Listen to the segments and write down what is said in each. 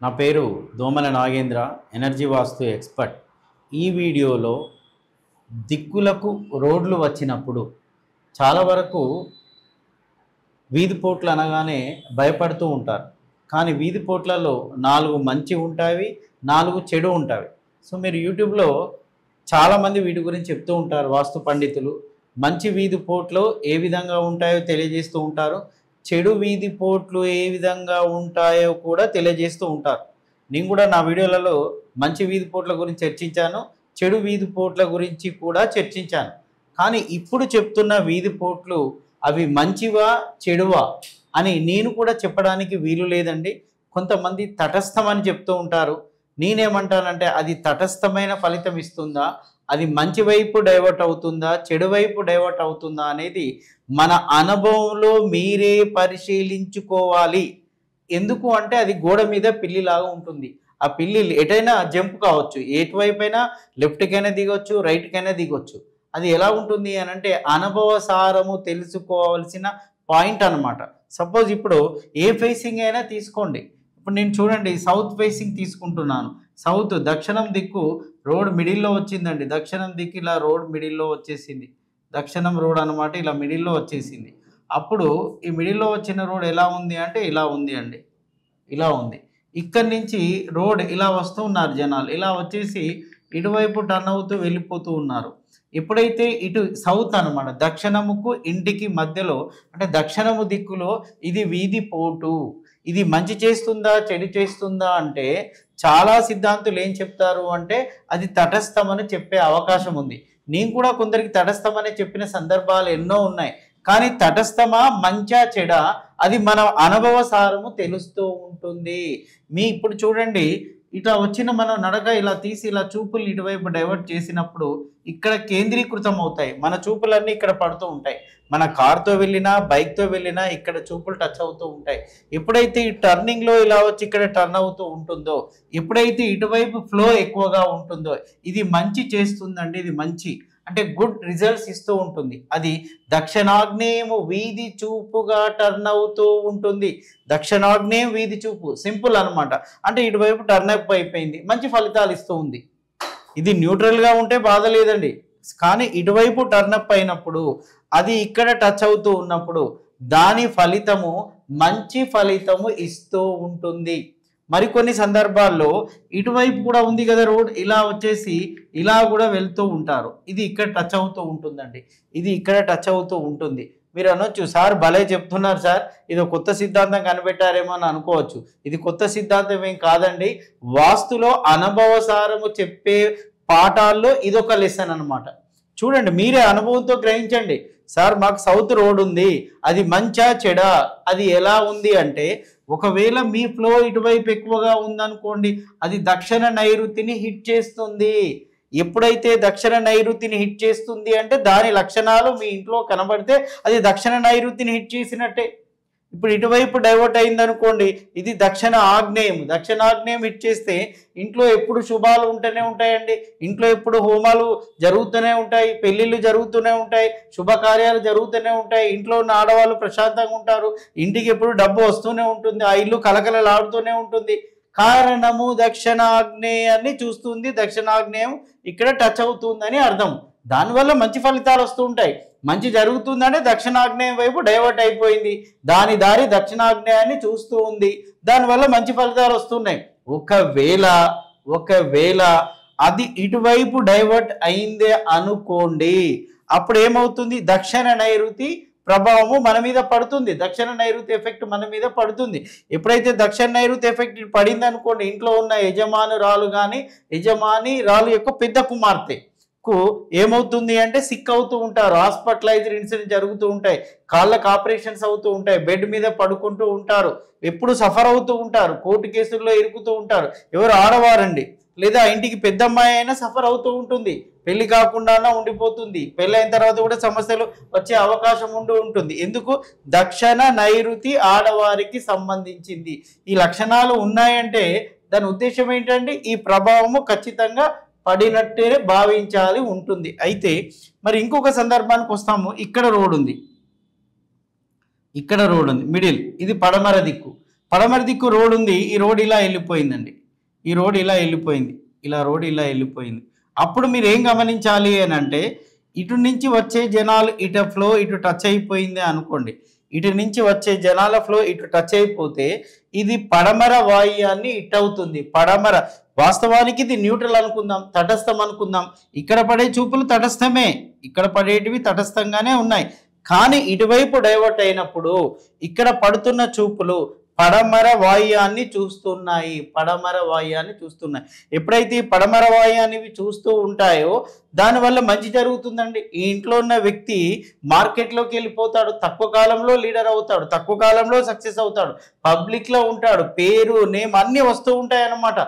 నా పేరు దోమల నాగేంద్ర, ఎనర్జీ వాస్తు ఎక్స్పర్ట్. ఈ వీడియోలో దిక్కులకు రోడ్లు వచ్చినప్పుడు చాలా వరకు వీధిపోట్లు అనగానే భయపడుతూ ఉంటారు. కానీ వీధిపోట్లలో 4 మంచి ఉంటాయి, 4 చెడు ఉంటాయి. సో మీరు యూట్యూబ్లో చాలామంది వీటి గురించి చెప్తూ ఉంటారు. వాస్తు పండితులు మంచి వీధిపోట్లు ఏ విధంగా ఉంటాయో తెలియజేస్తూ ఉంటారు, చెడు వీధిపోట్లు ఏ విధంగా ఉంటాయో కూడా తెలియజేస్తూ ఉంటారు. నేను కూడా నా వీడియోలలో మంచి వీధిపోట్ల గురించి చర్చించాను, చెడు వీధిపోట్ల గురించి కూడా చర్చించాను. కానీ ఇప్పుడు చెప్తున్న వీధిపోట్లు అవి మంచివా చెడువా అని నేను కూడా చెప్పడానికి వీలు లేదండి. కొంతమంది తటస్థమని చెప్తూ ఉంటారు. నేనేమంటానంటే అది తటస్థమైన ఫలితం ఇస్తుందా, అది మంచి వైపు డైవర్ట్ అవుతుందా, చెడు వైపు డైవర్ట్ అవుతుందా అనేది మన అనుభవంలో మీరే పరిశీలించుకోవాలి. ఎందుకు అంటే అది గోడ మీద పిల్లిలాగా ఉంటుంది. ఆ పిల్లి ఎటైనా జంప్ కావచ్చు, ఎటువైపైనా లెఫ్ట్కైనా దిగొచ్చు, రైట్కైనా దిగొచ్చు. అది ఎలా ఉంటుంది అని అంటే అనుభవసారము తెలుసుకోవాల్సిన పాయింట్ అనమాట. సపోజ్ ఇప్పుడు ఏ ఫేసింగ్ అయినా తీసుకోండి. ఇప్పుడు నేను చూడండి సౌత్ ఫేసింగ్ తీసుకుంటున్నాను. సౌత్ దక్షిణం దిక్కు రోడ్ మిడిల్లో వచ్చిందండి. దక్షిణం దిక్కు ఇలా రోడ్ మిడిల్లో వచ్చేసింది. దక్షిణం రోడ్ అనమాట ఇలా మిడిల్లో వచ్చేసింది. అప్పుడు ఈ మిడిల్లో వచ్చిన రోడ్ ఎలా ఉంది అంటే ఇలా ఉంది అండి, ఇలా ఉంది. ఇక్కడి నుంచి రోడ్ ఇలా వస్తూ ఉన్నారు జనాలు, ఇలా వచ్చేసి ఇటువైపు టర్న్ అవుతూ వెళ్ళిపోతూ ఉన్నారు. ఎప్పుడైతే ఇటు సౌత్ అనమాట దక్షిణముకు ఇంటికి మధ్యలో అంటే దక్షిణము దిక్కులో ఇది వీధి పోటు, ఇది మంచి చేస్తుందా చెడు చేస్తుందా అంటే చాలా సిద్ధాంతులు ఏం చెప్తారు అంటే అది తటస్థమని చెప్పే అవకాశం ఉంది. నేను కూడా కొందరికి తటస్థమని చెప్పిన సందర్భాలు ఎన్నో ఉన్నాయి. కానీ తటస్థమా మంచా చెడా అది మన అనుభవసారము తెలుస్తూ ఉంటుంది. ఇప్పుడు చూడండి ఇట్లా వచ్చిన మనం నడక ఇలా తీసి ఇలా చూపులు ఇటువైపు డైవర్ట్ చేసినప్పుడు ఇక్కడ కేంద్రీకృతం అవుతాయి. మన చూపులన్నీ ఇక్కడ పడుతూ ఉంటాయి. మన కార్తో వెళ్ళినా బైక్తో వెళ్ళినా ఇక్కడ చూపులు టచ్ అవుతూ ఉంటాయి. ఎప్పుడైతే ఈ టర్నింగ్లో ఇలా వచ్చి ఇక్కడ టర్న్ అవుతూ ఉంటుందో, ఎప్పుడైతే ఇటువైపు ఫ్లో ఎక్కువగా ఉంటుందో ఇది మంచి చేస్తుందండి. ఇది మంచి అంటే గుడ్ రిజల్ట్స్ ఇస్తూ ఉంటుంది. అది దక్షిణాగ్నేయము వీధి చూపుగా టర్న్ అవుతూ ఉంటుంది. దక్షిణాగ్నేయం వీధి చూపు సింపుల్ అనమాట. అంటే ఇటువైపు టర్న్ అప్ అయిపోయింది, మంచి ఫలితాలు ఇస్తూ ఉంది. ఇది న్యూట్రల్గా ఉంటే బాధ లేదండి. కానీ ఇటువైపు టర్న్ అప్ అయినప్పుడు అది ఇక్కడ టచ్ అవుతూ ఉన్నప్పుడు దాని ఫలితము మంచి ఫలితము ఇస్తూ ఉంటుంది. మరికొన్ని సందర్భాల్లో ఇటువైపు కూడా ఉంది కదా రోడ్, ఇలా వచ్చేసి ఇలా కూడా వెళ్తూ ఉంటారు. ఇది ఇక్కడ టచ్ అవుతూ ఉంటుందండి, ఇది ఇక్కడ టచ్ అవుతూ ఉంటుంది. మీరు అనొచ్చు సార్ భలే చెప్తున్నారు సార్, ఇది కొత్త సిద్ధాంతం కనిపెట్టారేమో అని అనుకోవచ్చు. ఇది కొత్త సిద్ధాంతం ఏం కాదండి. వాస్తులో అనుభవసారము చెప్పే పాఠాల్లో ఇదొక లెసన్ అనమాట. చూడండి మీరే అనుభవంతో గ్రహించండి. సార్ మాకు సౌత్ రోడ్ ఉంది, అది మంచా చెడా, అది ఎలా ఉంది అంటే ఒకవేళ మీ ఫ్లో ఇటువైపు ఎక్కువగా ఉందనుకోండి అది దక్షిణ నైరుతిని హిట్ చేస్తుంది. ఎప్పుడైతే దక్షిణ నైరుతిని హిట్ చేస్తుంది అంటే దాని లక్షణాలు మీ ఇంట్లో కనబడితే అది దక్షిణ నైరుతిని హిట్ చేసినట్టే. ఇప్పుడు ఇటువైపు డైవర్ట్ అయిందనుకోండి ఇది దక్షిణ ఆగ్నేయం, దక్షిణాగ్నేయం హిట్ చేస్తే ఇంట్లో ఎప్పుడు శుభాలు ఉంటూనే ఉంటాయండి. ఇంట్లో ఎప్పుడు హోమాలు జరుగుతూనే ఉంటాయి, పెళ్ళిళ్ళు జరుగుతూనే ఉంటాయి, శుభకార్యాలు జరుగుతూనే ఉంటాయి. ఇంట్లో ఉన్న ఆడవాళ్ళు ప్రశాంతంగా ఉంటారు, ఇంటికి ఎప్పుడు డబ్బు వస్తూనే ఉంటుంది, ఆ ఇల్లు కలకలలాడుతూనే ఉంటుంది. కారణము దక్షిణాగ్నేయాన్ని చూస్తుంది, దక్షిణాగ్నేయం ఇక్కడ టచ్ అవుతుందని అర్థం. దానివల్ల మంచి ఫలితాలు వస్తూ ఉంటాయి. మంచి జరుగుతుందంటే దక్షిణాగ్నేయం వైపు డైవర్ట్ అయిపోయింది, దాని దారి దక్షిణాగ్నేయాన్ని చూస్తూ ఉంది, దానివల్ల మంచి ఫలితాలు వస్తున్నాయి. ఒకవేళ అది ఇటువైపు డైవర్ట్ అయిందే అనుకోండి, అప్పుడు ఏమవుతుంది దక్షిణ నైరుతి ప్రభావము మన మీద పడుతుంది, దక్షిణ నైరుతి ఎఫెక్ట్ మన మీద పడుతుంది. ఎప్పుడైతే దక్షిణ నైరుతి ఎఫెక్ట్ పడింది అనుకోండి ఇంట్లో ఉన్న యజమానురాలు కానీ యజమాని రాలు యొక్క పెద్ద కుమార్తె ఏమవుతుంది అంటే సిక్ అవుతూ ఉంటారు, హాస్పిటలైజ్డ్ ఇన్సిడెంట్ జరుగుతూ ఉంటాయి, కాళ్ళకు ఆపరేషన్స్ అవుతూ ఉంటాయి, బెడ్ మీద పడుకుంటూ ఉంటారు, ఎప్పుడు సఫర్ అవుతూ ఉంటారు, కోర్టు కేసుల్లో ఇరుకుతూ ఉంటారు. ఎవరు ఆడవారండి, లేదా ఇంటికి పెద్దమ్మాయి అయినా సఫర్ అవుతూ ఉంటుంది, పెళ్లి కాకుండానే ఉండిపోతుంది, పెళ్ళైన తర్వాత కూడా సమస్యలు వచ్చే అవకాశం ఉంటుంది. ఎందుకు దక్షిణ నైరుతి ఆడవారికి సంబంధించింది. ఈ లక్షణాలు ఉన్నాయంటే దాని ఉద్దేశం ఏంటంటే ఈ ప్రభావము ఖచ్చితంగా పడినట్టే భావించాలి ఉంటుంది. అయితే మరి ఇంకొక సందర్భానికి వస్తాము. ఇక్కడ రోడ్ ఉంది, ఇక్కడ రోడ్ ఉంది మిడిల్, ఇది పడమర దిక్కు. పడమర దిక్కు రోడ్ ఉంది, ఈ రోడ్ ఇలా వెళ్ళిపోయిందండి, ఈ రోడ్ ఇలా వెళ్ళిపోయింది, ఇలా రోడ్ ఇలా వెళ్ళిపోయింది. అప్పుడు మీరు ఏం గమనించాలి అని అంటే ఇటు నుంచి వచ్చే జనాలు ఇటు ఫ్లో ఇటు టచ్ అయిపోయింది అనుకోండి, ఇటు నుంచి వచ్చే జనాల ఫ్లో ఇటు టచ్ అయిపోతే ఇది పడమర వాయుయాన్ని ఇట్ అవుతుంది. పడమర వాస్తవానికి ఇది న్యూట్రల్ అనుకుందాం, తటస్థం అనుకుందాం. ఇక్కడ పడే చూపులు తటస్థమే, ఇక్కడ పడేటివి తటస్థంగానే ఉన్నాయి. కానీ ఇటువైపు డైవర్ట్ అయినప్పుడు ఇక్కడ పడుతున్న చూపులు పడమర వాయుయాన్ని చూస్తున్నాయి, పడమర వాయుయాన్ని చూస్తున్నాయి. ఎప్పుడైతే పడమర వాయుయాన్ని చూస్తూ ఉంటాయో దానివల్ల మంచి జరుగుతుందండి. ఈ ఇంట్లో ఉన్న వ్యక్తి మార్కెట్లోకి వెళ్ళిపోతాడు, తక్కువ కాలంలో లీడర్ అవుతాడు, తక్కువ కాలంలో సక్సెస్ అవుతాడు, పబ్లిక్లో ఉంటాడు, పేరు నేమ్ అన్నీ వస్తూ ఉంటాయి అన్నమాట.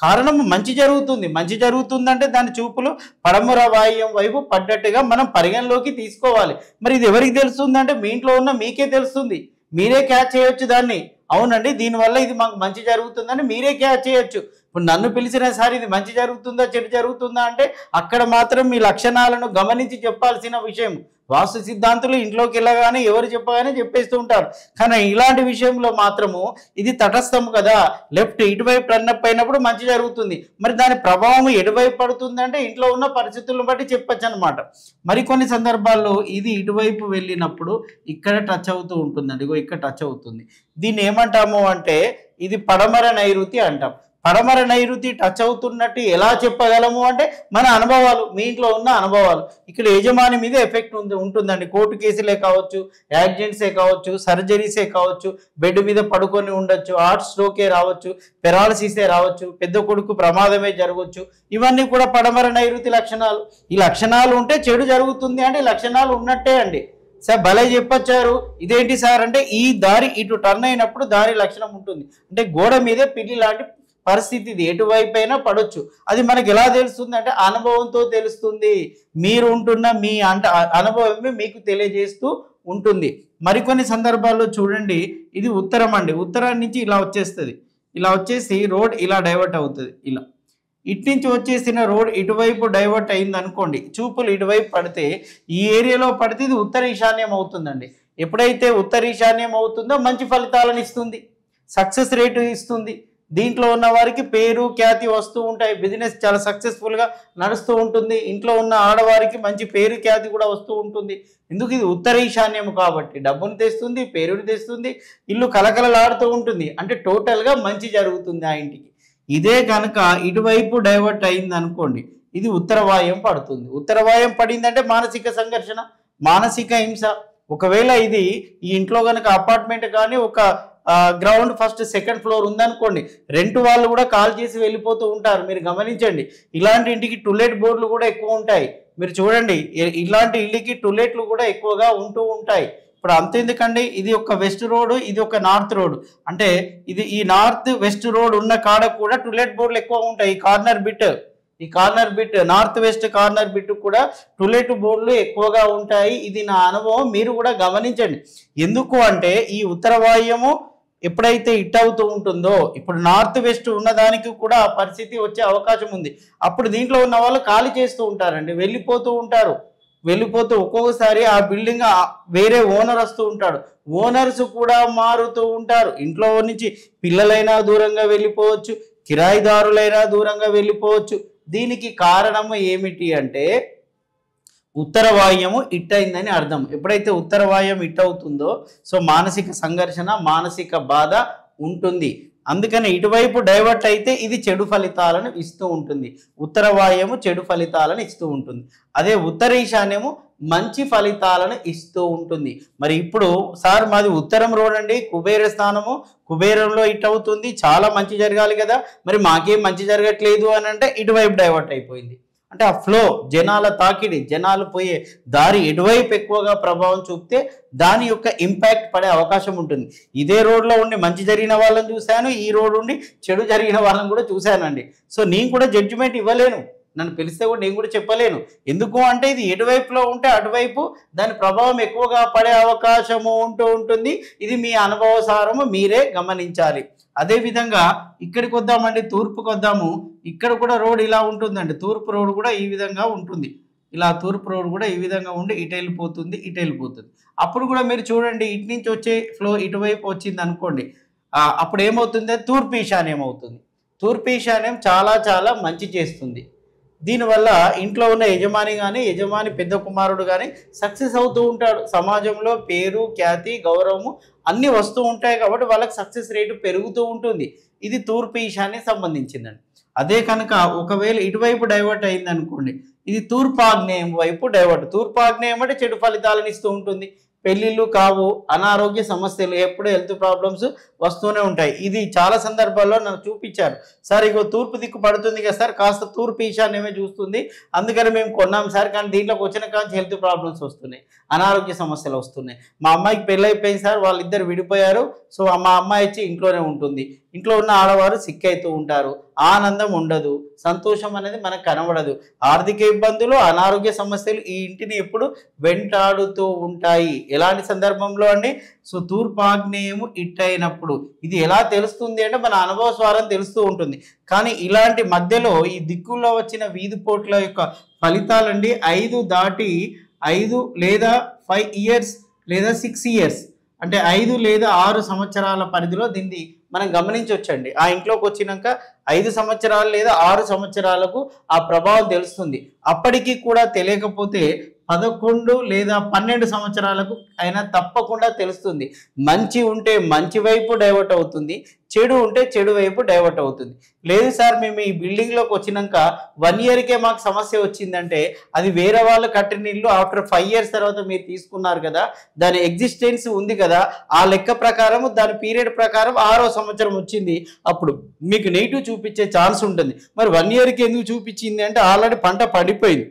కారణం మంచి జరుగుతుంది. మంచి జరుగుతుందంటే దాని చూపులు పడమర వాయువ్యం వైపు పడ్డట్టుగా మనం పరిగణలోకి తీసుకోవాలి. మరి ఇది ఎవరికి తెలుస్తుందంటే మీ ఇంట్లో ఉన్న మీకే తెలుస్తుంది, మీరే క్యాచ్ చేయొచ్చు దాన్ని. అవునండి, దీనివల్ల ఇది మాకు మంచి జరుగుతుందని మీరే క్యాచ్ చేయొచ్చు. ఇప్పుడు నన్ను పిలిచిన సార్ ఇది మంచి జరుగుతుందా చెడు జరుగుతుందా అంటే అక్కడ మాత్రం మీ లక్షణాలను గమనించి చెప్పాల్సిన విషయం. వాస్తు సిద్ధాంతులు ఇంట్లోకి వెళ్ళగానే ఎవరు చెప్పగానే చెప్పేస్తూ ఉంటారు. కానీ ఇలాంటి విషయంలో మాత్రము ఇది తటస్థం కదా, లెఫ్ట్ ఇటువైపు రన్నప్ అయినప్పుడు మంచి జరుగుతుంది. మరి దాని ప్రభావం ఎటువైపు పడుతుంది అంటే ఇంట్లో ఉన్న పరిస్థితులను బట్టి చెప్పచ్చు అనమాట. మరికొన్ని సందర్భాల్లో ఇది ఇటువైపు వెళ్ళినప్పుడు ఇక్కడ టచ్ అవుతూ ఉంటుందండి, ఇగో ఇక్కడ టచ్ అవుతుంది. దీన్ని ఏమంటాము అంటే ఇది పడమర నైరుతి అంటాం. పడమర నైరుతి టచ్ అవుతున్నట్టు ఎలా చెప్పగలము అంటే మన అనుభవాలు, మీ ఇంట్లో ఉన్న అనుభవాలు. ఇక్కడ యజమాని మీద ఎఫెక్ట్ ఉంటుందండి. కోర్టు కేసులే కావచ్చు, యాక్సిడెంట్సే కావచ్చు, సర్జరీసే కావచ్చు, బెడ్ మీద పడుకొని ఉండొచ్చు, హార్ట్ స్ట్రోకే రావచ్చు, పెరాలసిసే రావచ్చు, పెద్ద కొడుకు ప్రమాదమే జరగవచ్చు. ఇవన్నీ కూడా పడమర నైరుతి లక్షణాలు. ఈ లక్షణాలు ఉంటే చెడు జరుగుతుంది అంటే లక్షణాలు ఉన్నట్టే అండి. సార్ భలే చెప్పొచ్చారు, ఇదేంటి సార్ అంటే ఈ దారి ఇటు టర్న్ అయినప్పుడు దారి లక్షణం ఉంటుంది. అంటే గోడ మీదే పిల్లి లాంటి పరిస్థితి, ఇది ఎటువైపు అయినా పడవచ్చు. అది మనకి ఎలా తెలుస్తుంది అంటే అనుభవంతో తెలుస్తుంది. మీరు ఉంటున్న మీ అనుభవమే మీకు తెలియజేస్తూ ఉంటుంది. మరికొన్ని సందర్భాల్లో చూడండి, ఇది ఉత్తరం అండి, ఉత్తరం నుంచి ఇలా వచ్చేస్తుంది, ఇలా వచ్చేసి రోడ్ ఇలా డైవర్ట్ అవుతుంది. ఇలా ఇటు నుంచి వచ్చేసిన రోడ్ ఇటువైపు డైవర్ట్ అయింది అనుకోండి, చూపులు ఇటువైపు పడితే ఈ ఏరియాలో పడితే ఇది ఉత్తర ఈశాన్యం అవుతుందండి. ఎప్పుడైతే ఉత్తర ఈశాన్యం అవుతుందో మంచి ఫలితాలను ఇస్తుంది, సక్సెస్ రేటు ఇస్తుంది. దీంట్లో ఉన్న వారికి పేరు ఖ్యాతి వస్తూ ఉంటాయి, బిజినెస్ చాలా సక్సెస్ఫుల్గా నడుస్తూ ఉంటుంది. ఇంట్లో ఉన్న ఆడవారికి మంచి పేరు ఖ్యాతి కూడా వస్తూ ఉంటుంది. ఎందుకు ఇది ఉత్తర ఈశాన్యం కాబట్టి డబ్బును తెస్తుంది, పేరుని తెస్తుంది, ఇల్లు కలకలలాడుతూ ఉంటుంది. అంటే టోటల్గా మంచి జరుగుతుంది ఆ ఇంటికి. ఇదే కనుక ఇటువైపు డైవర్ట్ అయింది అనుకోండి, ఇది ఉత్తర వాయుం పడుతుంది. ఉత్తర వాయుం పడిందంటే మానసిక సంఘర్షణ, మానసిక హింస. ఒకవేళ ఇది ఈ ఇంట్లో కనుక అపార్ట్మెంట్ కానీ ఒక గ్రౌండ్ ఫస్ట్ సెకండ్ ఫ్లోర్ ఉందనుకోండి, రెంట్ వాళ్ళు కూడా కాల్ చేసి వెళ్ళిపోతూ ఉంటారు. మీరు గమనించండి, ఇలాంటి ఇంటికి టులెట్ బోర్డులు కూడా ఎక్కువ ఉంటాయి. మీరు చూడండి, ఇలాంటి ఇల్లుకి టులెట్లు కూడా ఎక్కువగా ఉంటూ ఉంటాయి. ఇప్పుడు అంతెందుకండి, ఇది ఒక వెస్ట్ రోడ్, ఇది ఒక నార్త్ రోడ్. అంటే ఇది ఈ నార్త్ వెస్ట్ రోడ్ ఉన్న కాడ కూడా టులెట్ బోర్డులు ఎక్కువ ఉంటాయి. ఈ corner bit north west corner bit కూడా టులెట్ బోర్డులు ఎక్కువగా ఉంటాయి. ఇది నా అనుభవం, మీరు కూడా గమనించండి. ఎందుకు అంటే ఈ ఉత్తర వాయుము ఎప్పుడైతే ఇట్ అవుతూ ఉంటుందో, ఇప్పుడు నార్త్ వెస్ట్ ఉన్నదానికి కూడా ఆ పరిస్థితి వచ్చే అవకాశం ఉంది. అప్పుడు దీంట్లో ఉన్న వాళ్ళు ఖాళీ చేస్తూ ఉంటారండి, వెళ్ళిపోతూ ఉంటారు. వెళ్ళిపోతూ ఒక్కొక్కసారి ఆ బిల్డింగ్ వేరే ఓనర్ వస్తూ ఉంటాడు, ఓనర్స్ కూడా మారుతూ ఉంటారు. ఇంట్లో నుంచి పిల్లలైనా దూరంగా వెళ్ళిపోవచ్చు, కిరాయిదారులైనా దూరంగా వెళ్ళిపోవచ్చు. దీనికి కారణము ఏమిటి అంటే ఉత్తర వాయుము ఇట్ అయిందని అర్థం. ఎప్పుడైతే ఉత్తర వాయుం ఇట్ అవుతుందో సో మానసిక సంఘర్షణ, మానసిక బాధ ఉంటుంది. అందుకని ఇటువైపు డైవర్ట్ అయితే ఇది చెడు ఫలితాలను ఇస్తూ ఉంటుంది. ఉత్తర వాయుము చెడు ఫలితాలను ఇస్తూ ఉంటుంది, అదే ఉత్తర ఈశాన్యము మంచి ఫలితాలను ఇస్తూ ఉంటుంది. మరి ఇప్పుడు సార్ మాది ఉత్తరం రోడ్ అండి, కుబేర స్థానము, కుబేరంలో ఇట్ అవుతుంది, చాలా మంచి జరగాలి కదా, మరి మాకేం మంచి జరగట్లేదు అని అంటే ఇటువైపు డైవర్ట్ అయిపోయింది. అంటే ఆ ఫ్లో, జనాల తాకిడి, జనాలు పోయే దారి ఎటువైపు ఎక్కువగా ప్రభావం చూపితే దాని యొక్క ఇంపాక్ట్ పడే అవకాశం ఉంటుంది. ఇదే రోడ్లో ఉండి మంచి జరిగిన వాళ్ళని చూశాను, ఈ రోడ్ ఉండి చెడు జరిగిన వాళ్ళని కూడా చూశానండి. సో నేను కూడా జడ్జిమెంట్ ఇవ్వలేను, నన్ను పిలిస్తే కూడా నేను కూడా చెప్పలేను. ఎందుకు అంటే ఇది ఎటువైపులో ఉంటే అటువైపు దాని ప్రభావం ఎక్కువగా పడే అవకాశము ఉంటుంది. ఇది మీ అనుభవసారము, మీరే గమనించాలి. అదేవిధంగా ఇక్కడికి వద్దామండి, తూర్పుకి వద్దాము. ఇక్కడ కూడా రోడ్ ఇలా ఉంటుందండి, తూర్పు రోడ్ కూడా ఈ విధంగా ఉంటుంది. ఇలా తూర్పు రోడ్ కూడా ఈ విధంగా ఉండి ఇటు వెళ్ళిపోతుంది, ఇటు వెళ్ళిపోతుంది. అప్పుడు కూడా మీరు చూడండి, ఇటు నుంచి వచ్చే ఫ్లో ఇటువైపు వచ్చింది అనుకోండి, అప్పుడు ఏమవుతుంది, తూర్పు ఈశాన్యం అవుతుంది. తూర్పు ఈశాన్యం చాలా చాలా మంచి చేస్తుంది. దీనివల్ల ఇంట్లో ఉన్న యజమాని కానీ, యజమాని పెద్ద కుమారుడు కానీ సక్సెస్ అవుతూ ఉంటాడు. సమాజంలో పేరు, ఖ్యాతి, గౌరవము అన్నీ వస్తూ ఉంటాయి కాబట్టి వాళ్ళకి సక్సెస్ రేటు పెరుగుతూ ఉంటుంది. ఇది తూర్పు ఈశాన్యం సంబంధించిందండి. అదే కనుక ఒకవేళ ఇటువైపు డైవర్ట్ అయింది అనుకోండి, ఇది తూర్పాగ్నేయం వైపు డైవర్ట్. తూర్పాగ్నేయం అంటే చెడు ఫలితాలను ఇస్తూ ఉంటుంది. పెళ్ళిళ్ళు కావు, అనారోగ్య సమస్యలు, ఎప్పుడు హెల్త్ ప్రాబ్లమ్స్ వస్తూనే ఉంటాయి. ఇది చాలా సందర్భాల్లో నన్ను చూపించారు. సార్ ఇగో తూర్పు దిక్కు పడుతుంది కదా సార్, కాస్త తూర్పు ఈశాన్యమే చూస్తుంది, అందుకని మేము కొన్నాం సార్, కానీ దీంట్లోకి వచ్చిన కాంచి హెల్త్ ప్రాబ్లమ్స్ వస్తున్నాయి, అనారోగ్య సమస్యలు వస్తున్నాయి. మా అమ్మాయికి పెళ్ళి అయిపోయింది సార్, వాళ్ళిద్దరు విడిపోయారు, సో మా అమ్మాయి వచ్చి ఇంట్లోనే ఉంటుంది. ఇంట్లో ఉన్న ఆడవారు సిక్ అవుతూ ఉంటారు, ఆనందం ఉండదు, సంతోషం అనేది మనకు కనబడదు. ఆర్థిక ఇబ్బందులు, అనారోగ్య సమస్యలు ఈ ఇంటిని ఎప్పుడు వెంటాడుతూ ఉంటాయి. ఎలాంటి సందర్భంలో అండి? సో తూర్పాగ్నేయము ఇట్టయినప్పుడు. ఇది ఎలా తెలుస్తుంది అంటే మన అనుభవ స్వారం తెలుస్తూ ఉంటుంది. కానీ ఇలాంటి మధ్యలో ఈ దిక్కుల్లో వచ్చిన వీధిపోట్ల యొక్క ఫలితాలండి 5 దాటి 5 లేదా 5 ఇయర్స్ లేదా 6 ఇయర్స్ అంటే 5 లేదా 6 సంవత్సరాల పరిధిలో దీన్ని మనం గమనించవచ్చండి. ఆ ఇంట్లోకి వచ్చినాక 5 సంవత్సరాలు లేదా 6 సంవత్సరాలకు ఆ ప్రభావం తెలుస్తుంది. అప్పటికీ కూడా తెలియకపోతే 11 లేదా 12 సంవత్సరాలకు అయినా తప్పకుండా తెలుస్తుంది. మంచి ఉంటే మంచి వైపు డైవర్ట్ అవుతుంది, చెడు ఉంటే చెడు వైపు డైవర్ట్ అవుతుంది. లేదు సార్ మేము ఈ బిల్డింగ్లోకి వచ్చినాక 1 ఇయర్కే మాకు సమస్య వచ్చిందంటే అది వేరే వాళ్ళు కట్టిన ఇల్లు, ఆఫ్టర్ 5 ఇయర్స్ తర్వాత మీరు తీసుకున్నారు కదా, దాని ఎగ్జిస్టెన్స్ ఉంది కదా, ఆ లెక్క ప్రకారం దాని పీరియడ్ ప్రకారం 6వ సంవత్సరం వచ్చింది, అప్పుడు మీకు నెగిటివ్ చూపించే ఛాన్స్ ఉంటుంది. మరి 1 ఇయర్కి ఎందుకు చూపించింది అంటే ఆల్రెడీ పంట పడిపోయింది,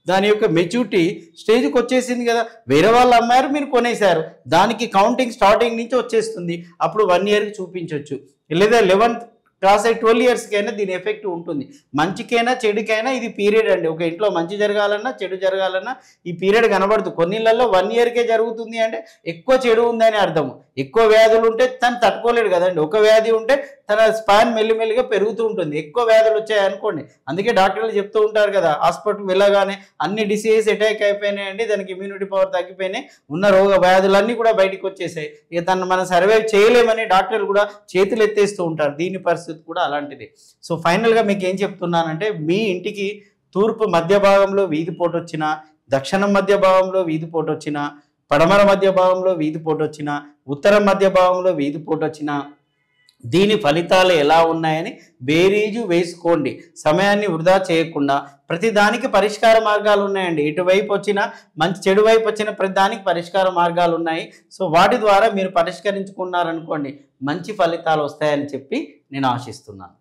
దాని యొక్క మెచ్యూరిటీ స్టేజ్కి వచ్చేసింది కదా, వేరే వాళ్ళు అమ్మారు, మీరు కొనేశారు, దానికి కౌంటింగ్ స్టార్టింగ్ నుంచి వచ్చేస్తుంది. అప్పుడు 1 ఇయర్కి చూపించవచ్చు, లేదా 11th క్లాస్ 12 ఇయర్స్కైనా దీని ఎఫెక్ట్ ఉంటుంది. మంచికైనా చెడుకైనా ఇది పీరియడ్ అండి. ఒక ఇంట్లో మంచి జరగాలన్నా చెడు జరగాలన్నా ఈ పీరియడ్ కనబడుతుంది. కొన్ని ఇళ్లలో 1 ఇయర్కే జరుగుతుంది అంటే ఎక్కువ చెడు ఉందని అర్థము. ఎక్కువ వ్యాధులు ఉంటే తను తట్టుకోలేడు కదండి. ఒక వ్యాధి ఉంటే తన స్పాన్ మెల్లిమెల్లిగా పెరుగుతూ ఉంటుంది. ఎక్కువ వ్యాధులు వచ్చాయనుకోండి, అందుకే డాక్టర్లు చెప్తూ ఉంటారు కదా, హాస్పిటల్కి వెళ్ళగానే అన్ని డిసీజెస్ అటాక్ అయిపోయినాయండి, దానికి ఇమ్యూనిటీ పవర్ తగ్గిపోయినాయి, ఉన్న రోగ వ్యాధులన్నీ కూడా బయటకు వచ్చేసాయి, ఇక తను మనం సర్వైవ్ చేయలేమని డాక్టర్లు కూడా చేతులు ఎత్తేస్తూ ఉంటారు. దీని పరిస్థితి కూడా అలాంటిది. సో ఫైనల్గా మీకు ఏం చెప్తున్నానంటే, మీ ఇంటికి తూర్పు మధ్య భాగంలో వీధిపోటు వచ్చినా, దక్షిణం మధ్య భాగంలో వీధిపోటు వచ్చినా, పడమర మధ్య భాగంలో వీధిపోటు వచ్చినా, ఉత్తర మధ్య భాగంలో వీధిపోటు వచ్చినా దీని ఫలితాలు ఎలా ఉన్నాయని బేరీజు వేసుకోండి. సమయాన్ని వృధా చేయకుండా ప్రతి దానికి పరిష్కార మార్గాలు ఉన్నాయండి. ఇటువైపు వచ్చిన మంచి చెడు వైపు వచ్చిన ప్రతి దానికి పరిష్కార మార్గాలు ఉన్నాయి. సో వాటి ద్వారా మీరు పరిష్కరించుకున్నారనుకోండి, మంచి ఫలితాలు వస్తాయని చెప్పి నేను ఆశిస్తున్నాను.